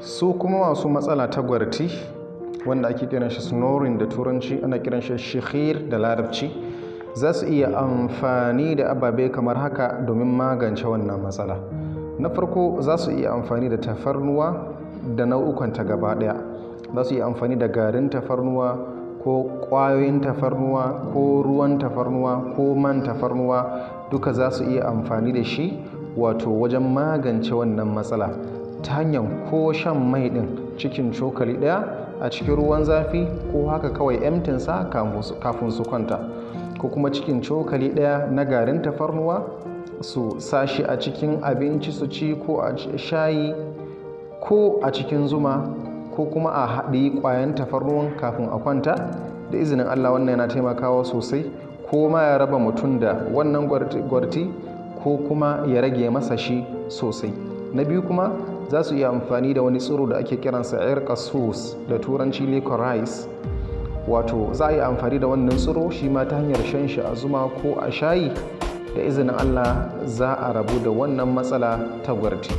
Su kuma masu matsala ta gwarti wanda ake kiran shi snoring da turanci, ana kiran shi shikhir da larabci, za su iya amfani da ababe kamar haka domin magance wannan matsala. Na farko, za su iya amfani da tafarnuwa da nau'ukanta gaba ɗaya. Za su iya amfani da garin tafarnuwa ko ƙwayoyin tafarnuwa ko ruwan tafarnuwa ko man tafarnuwa, duka za su iya amfani da shi wato wajen magance wannan matsala ta hanyar ko shan mai ɗin cikin cokali ɗaya a cikin ruwan zafi, ko haka kawai emtinsa kafin su kwanta, ko kuma cikin cokali ɗaya na garin tafarnuwa su sashi a cikin abinci su ci, ko a shayi, ko a cikin zuma, ko kuma a haɗi ƙwayan tafarnuwan kafin a kwanta. Da izinin Allah wannan yana taimakawa sosai, ko ma ya raba mutum da wannan gwarti ko kuma ya rage masa shi sosai. Na biyu kuma, za su iya amfani da wani tsiro da ake kiransa irkasus da turanci licorice, wato za a yi amfani da wannan tsiro shi ma ta hanyar shan shi a zuma ko a shayi. Da izinin Allah za a rabu da wannan matsala ta gwarti.